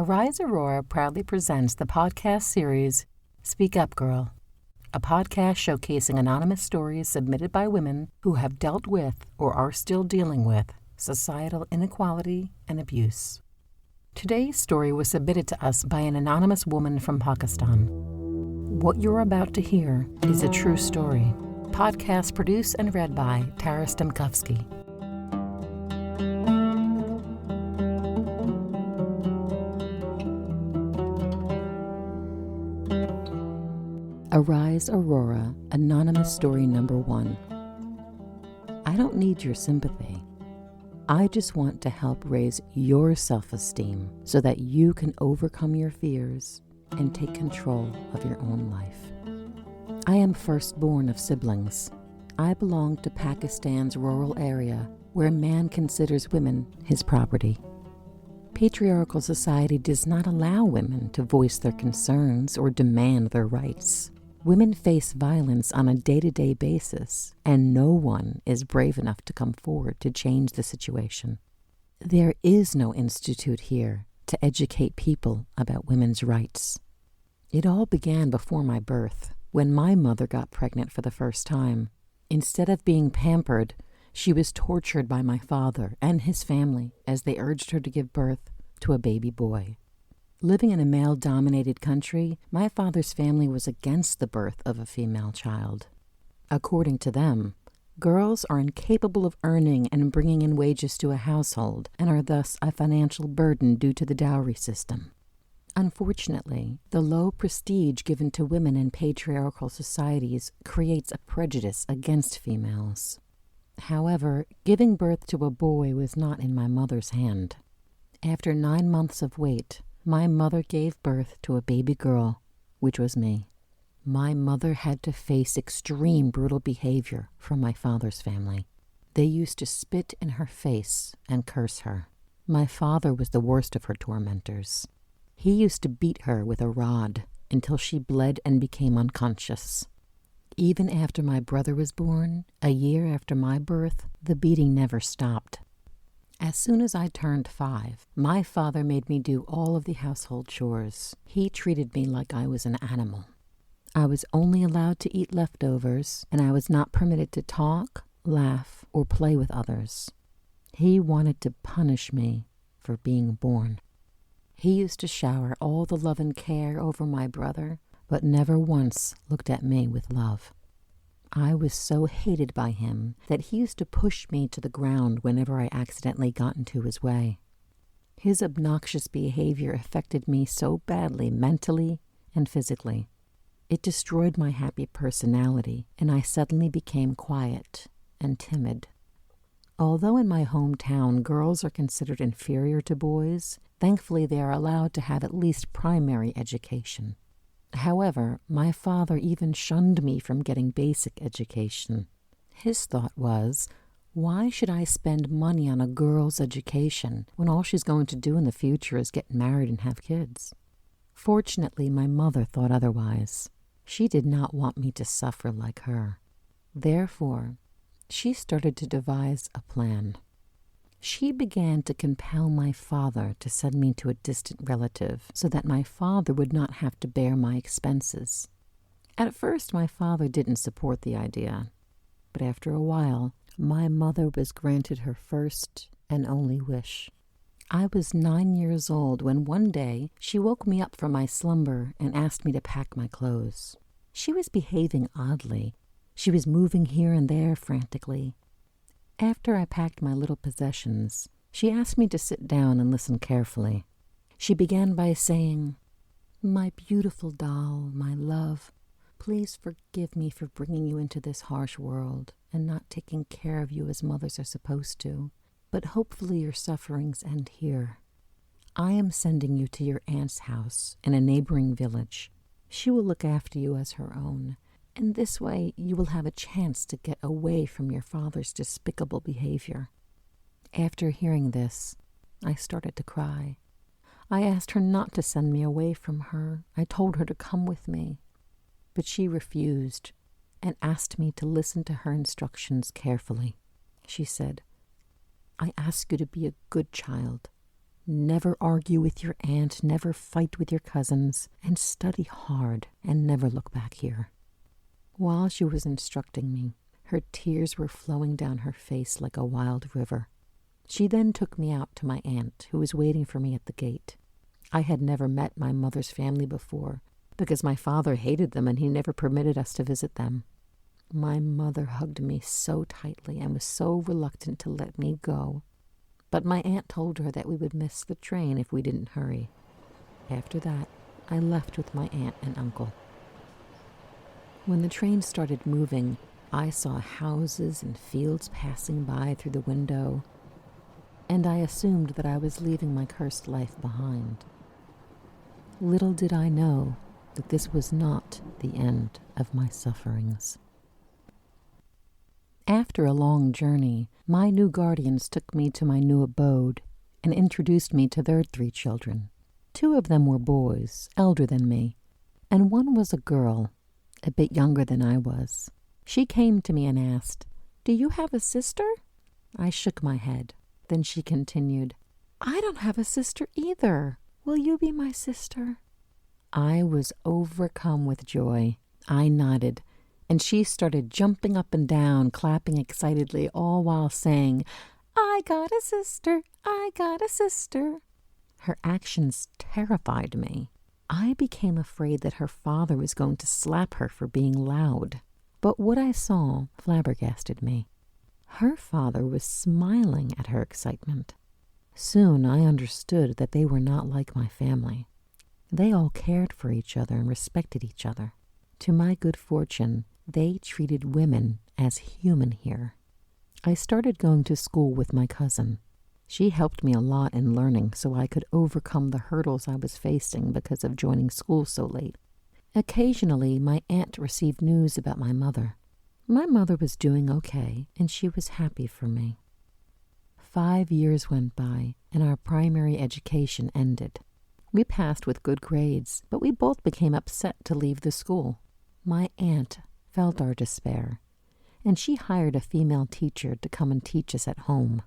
Arise Aurora proudly presents the podcast series Speak Up Girl, a podcast showcasing anonymous stories submitted by women who have dealt with or are still dealing with societal inequality and abuse. Today's story was submitted to us by an anonymous woman from Pakistan. What you're about to hear is a true story. Podcast produced and read by Tara Stemkovsky. Arise Aurora, anonymous story number 1. I don't need your sympathy. I just want to help raise your self-esteem so that you can overcome your fears and take control of your own life. I am firstborn of siblings. I belong to Pakistan's rural area where man considers women his property. Patriarchal society does not allow women to voice their concerns or demand their rights. Women face violence on a day-to-day basis, and no one is brave enough to come forward to change the situation. There is no institute here to educate people about women's rights. It all began before my birth, when my mother got pregnant for the first time. Instead of being pampered, she was tortured by my father and his family as they urged her to give birth to a baby boy. Living in a male-dominated country, my father's family was against the birth of a female child. According to them, girls are incapable of earning and bringing in wages to a household and are thus a financial burden due to the dowry system. Unfortunately, the low prestige given to women in patriarchal societies creates a prejudice against females. However, giving birth to a boy was not in my mother's hand. After 9 months of wait, my mother gave birth to a baby girl, which was me. My mother had to face extreme brutal behavior from my father's family. They used to spit in her face and curse her. My father was the worst of her tormentors. He used to beat her with a rod until she bled and became unconscious. Even after my brother was born, a year after my birth, the beating never stopped. As soon as I turned 5, my father made me do all of the household chores. He treated me like I was an animal. I was only allowed to eat leftovers, and I was not permitted to talk, laugh, or play with others. He wanted to punish me for being born. He used to shower all the love and care over my brother, but never once looked at me with love. I was so hated by him that he used to push me to the ground whenever I accidentally got into his way. His obnoxious behavior affected me so badly mentally and physically. It destroyed my happy personality, and I suddenly became quiet and timid. Although in my hometown girls are considered inferior to boys, thankfully they are allowed to have at least primary education. However, my father even shunned me from getting basic education. His thought was, why should I spend money on a girl's education when all she's going to do in the future is get married and have kids? Fortunately, my mother thought otherwise. She did not want me to suffer like her. Therefore, she started to devise a plan. She began to compel my father to send me to a distant relative so that my father would not have to bear my expenses. At first, my father didn't support the idea, but after a while, my mother was granted her first and only wish. I was 9 years old when one day she woke me up from my slumber and asked me to pack my clothes. She was behaving oddly. She was moving here and there frantically. After I packed my little possessions, she asked me to sit down and listen carefully. She began by saying, "My beautiful doll, my love, please forgive me for bringing you into this harsh world and not taking care of you as mothers are supposed to, but hopefully your sufferings end here. I am sending you to your aunt's house in a neighboring village. She will look after you as her own. And this way, you will have a chance to get away from your father's despicable behavior." After hearing this, I started to cry. I asked her not to send me away from her. I told her to come with me. But she refused and asked me to listen to her instructions carefully. She said, "I ask you to be a good child, Never argue with your aunt, never fight with your cousins, and study hard, and never look back here." While she was instructing me, her tears were flowing down her face like a wild river. She then took me out to my aunt, who was waiting for me at the gate. I had never met my mother's family before, because my father hated them and he never permitted us to visit them. My mother hugged me so tightly and was so reluctant to let me go. But my aunt told her that we would miss the train if we didn't hurry. After that, I left with my aunt and uncle. When the train started moving, I saw houses and fields passing by through the window, and I assumed that I was leaving my cursed life behind. Little did I know that this was not the end of my sufferings. After a long journey, my new guardians took me to my new abode and introduced me to their 3 children. 2 of them were boys, elder than me, and one was a girl, a bit younger than I was. She came to me and asked, "Do you have a sister?" I shook my head. Then she continued, "I don't have a sister either. Will you be my sister?" I was overcome with joy. I nodded, and she started jumping up and down, clapping excitedly, all while saying, "I got a sister, I got a sister." Her actions terrified me. I became afraid that her father was going to slap her for being loud. But what I saw flabbergasted me. Her father was smiling at her excitement. Soon I understood that they were not like my family. They all cared for each other and respected each other. To my good fortune, they treated women as human here. I started going to school with my cousin. She helped me a lot in learning so I could overcome the hurdles I was facing because of joining school so late. Occasionally, my aunt received news about my mother. My mother was doing okay, and she was happy for me. 5 years went by, and our primary education ended. We passed with good grades, but we both became upset to leave the school. My aunt felt our despair, and she hired a female teacher to come and teach us at home.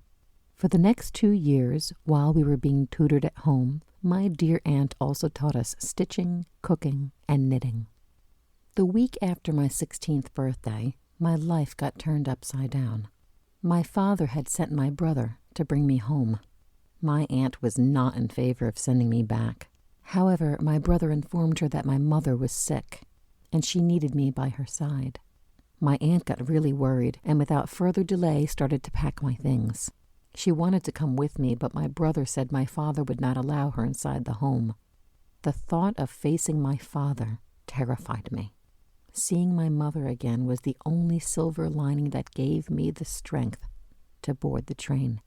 For the next 2 years, while we were being tutored at home, my dear aunt also taught us stitching, cooking, and knitting. The week after my 16th birthday, my life got turned upside down. My father had sent my brother to bring me home. My aunt was not in favor of sending me back. However, my brother informed her that my mother was sick, and she needed me by her side. My aunt got really worried, and without further delay started to pack my things. She wanted to come with me, but my brother said my father would not allow her inside the home. The thought of facing my father terrified me. Seeing my mother again was the only silver lining that gave me the strength to board the train.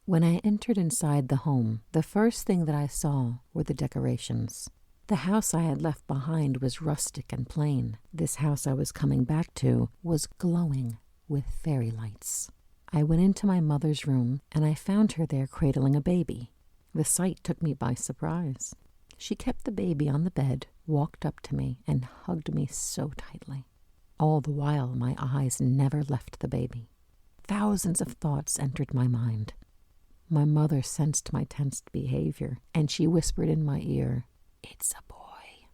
When I entered inside the home, the first thing that I saw were the decorations. The house I had left behind was rustic and plain. This house I was coming back to was glowing with fairy lights. I went into my mother's room, and I found her there cradling a baby. The sight took me by surprise. She kept the baby on the bed, walked up to me, and hugged me so tightly. All the while, my eyes never left the baby. Thousands of thoughts entered my mind. My mother sensed my tensed behavior, and she whispered in my ear, "It's a boy."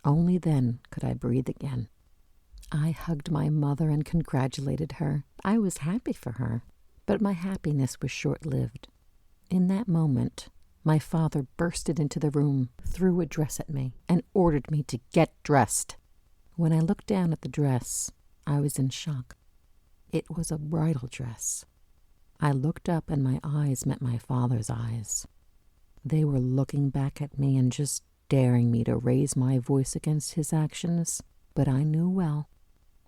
Only then could I breathe again. I hugged my mother and congratulated her. I was happy for her, but my happiness was short-lived. In that moment, my father bursted into the room, threw a dress at me, and ordered me to get dressed. When I looked down at the dress, I was in shock. It was a bridal dress. I looked up and my eyes met my father's eyes. They were looking back at me and just daring me to raise my voice against his actions, but I knew well.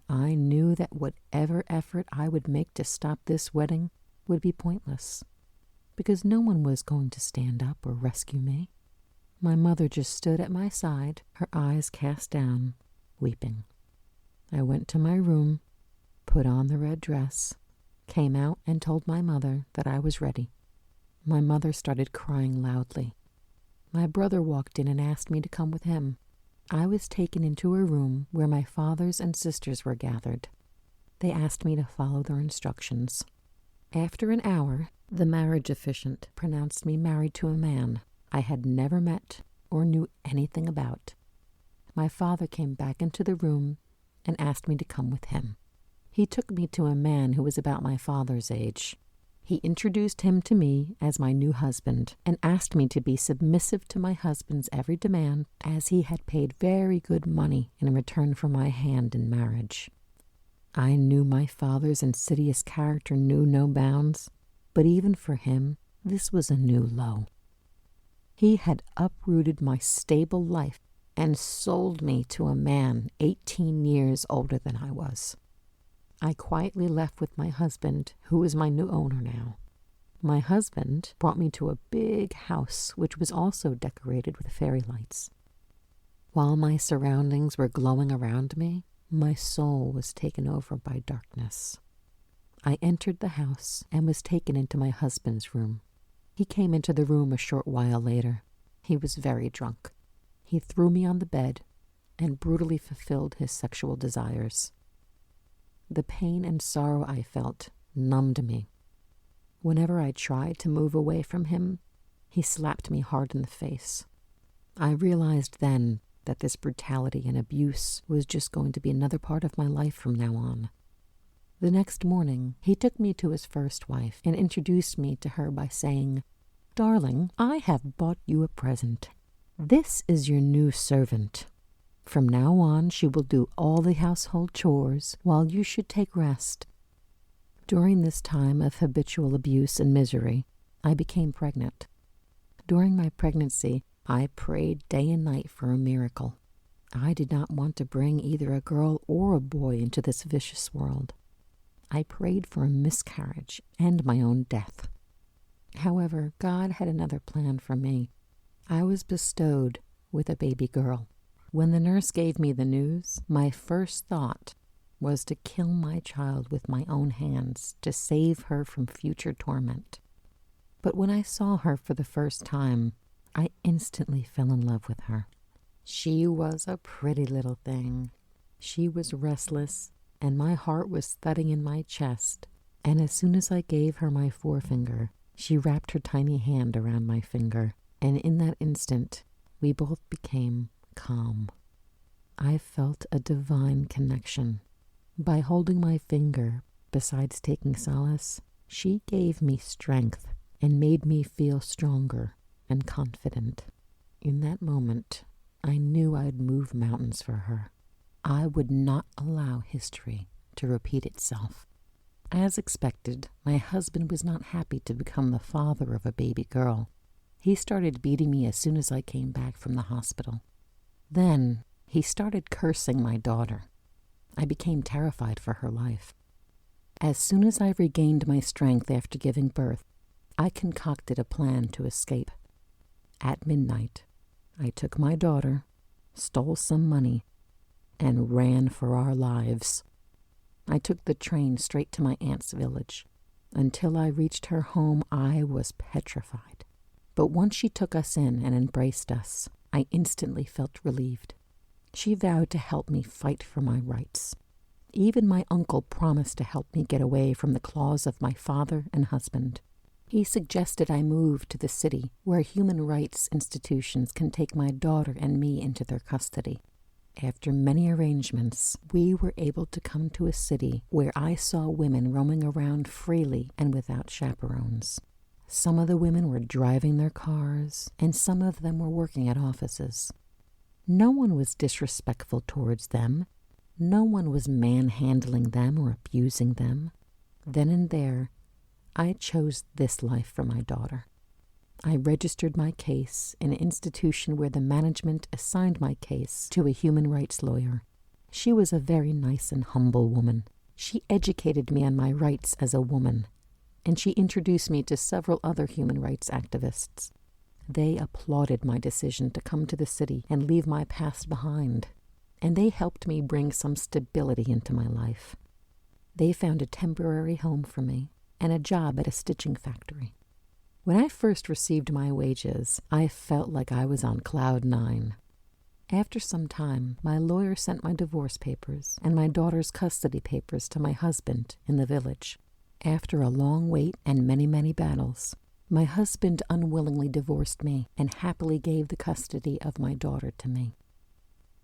I knew that whatever effort I would make to stop this wedding would be pointless, because no one was going to stand up or rescue me. My mother just stood at my side, her eyes cast down, weeping. I went to my room, put on the red dress, came out and told my mother that I was ready. My mother started crying loudly. My brother walked in and asked me to come with him. I was taken into a room where my fathers and sisters were gathered. They asked me to follow their instructions. After an hour, the marriage officiant pronounced me married to a man I had never met or knew anything about. My father came back into the room and asked me to come with him. He took me to a man who was about my father's age. He introduced him to me as my new husband and asked me to be submissive to my husband's every demand, as he had paid very good money in return for my hand in marriage. I knew my father's insidious character knew no bounds, but even for him, this was a new low. He had uprooted my stable life and sold me to a man 18 years older than I was. I quietly left with my husband, who was my new owner now. My husband brought me to a big house, which was also decorated with fairy lights. While my surroundings were glowing around me, my soul was taken over by darkness. I entered the house and was taken into my husband's room. He came into the room a short while later. He was very drunk. He threw me on the bed and brutally fulfilled his sexual desires. The pain and sorrow I felt numbed me. Whenever I tried to move away from him, he slapped me hard in the face. I realized then that this brutality and abuse was just going to be another part of my life from now on. The next morning, he took me to his first wife and introduced me to her by saying, "Darling, I have bought you a present. This is your new servant. From now on, she will do all the household chores while you should take rest." During this time of habitual abuse and misery, I became pregnant. During my pregnancy, I prayed day and night for a miracle. I did not want to bring either a girl or a boy into this vicious world. I prayed for a miscarriage and my own death. However, God had another plan for me. I was bestowed with a baby girl. When the nurse gave me the news, my first thought was to kill my child with my own hands to save her from future torment. But when I saw her for the first time, I instantly fell in love with her. She was a pretty little thing. She was restless, and my heart was thudding in my chest. And as soon as I gave her my forefinger, she wrapped her tiny hand around my finger, and in that instant, we both became calm. I felt a divine connection. By holding my finger, besides taking solace, she gave me strength and made me feel stronger and confident. In that moment, I knew I'd move mountains for her. I would not allow history to repeat itself. As expected, my husband was not happy to become the father of a baby girl. He started beating me as soon as I came back from the hospital. Then, he started cursing my daughter. I became terrified for her life. As soon as I regained my strength after giving birth, I concocted a plan to escape. At midnight, I took my daughter, stole some money, and ran for our lives. I took the train straight to my aunt's village. Until I reached her home, I was petrified. But once she took us in and embraced us, I instantly felt relieved. She vowed to help me fight for my rights. Even my uncle promised to help me get away from the claws of my father and husband. He suggested I move to the city where human rights institutions can take my daughter and me into their custody. After many arrangements, we were able to come to a city where I saw women roaming around freely and without chaperones. Some of the women were driving their cars, and some of them were working at offices. No one was disrespectful towards them. No one was manhandling them or abusing them. Then and there, I chose this life for my daughter. I registered my case in an institution where the management assigned my case to a human rights lawyer. She was a very nice and humble woman. She educated me on my rights as a woman, and she introduced me to several other human rights activists. They applauded my decision to come to the city and leave my past behind, and they helped me bring some stability into my life. They found a temporary home for me and a job at a stitching factory. When I first received my wages, I felt like I was on cloud 9. After some time, my lawyer sent my divorce papers and my daughter's custody papers to my husband in the village. After a long wait and many, many battles, my husband unwillingly divorced me and happily gave the custody of my daughter to me.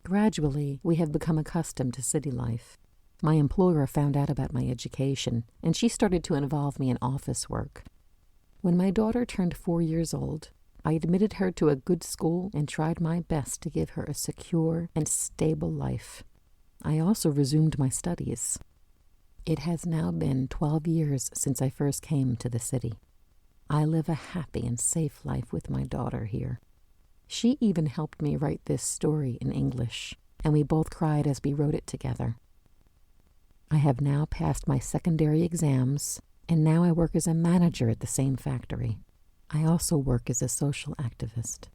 Gradually, we have become accustomed to city life. My employer found out about my education, and she started to involve me in office work. When my daughter turned 4 years old, I admitted her to a good school and tried my best to give her a secure and stable life. I also resumed my studies. It has now been 12 years since I first came to the city. I live a happy and safe life with my daughter here. She even helped me write this story in English, and we both cried as we wrote it together. I have now passed my secondary exams, and now I work as a manager at the same factory. I also work as a social activist.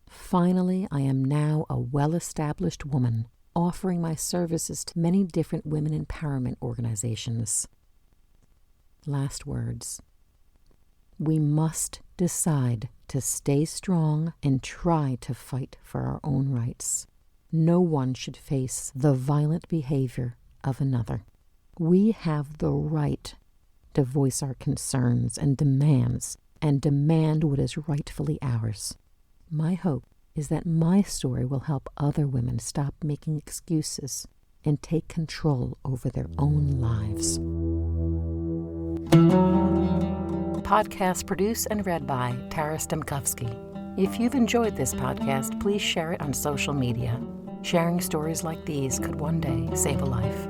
Finally, I am now a well-established woman, offering my services to many different women empowerment organizations. Last words. We must decide to stay strong and try to fight for our own rights. No one should face the violent behavior of another. We have the right to voice our concerns and demands and demand what is rightfully ours. My hope is that my story will help other women stop making excuses and take control over their own lives. Podcast produced and read by Tara Stemkovsky. If you've enjoyed this podcast, please share it on social media. Sharing stories like these could one day save a life.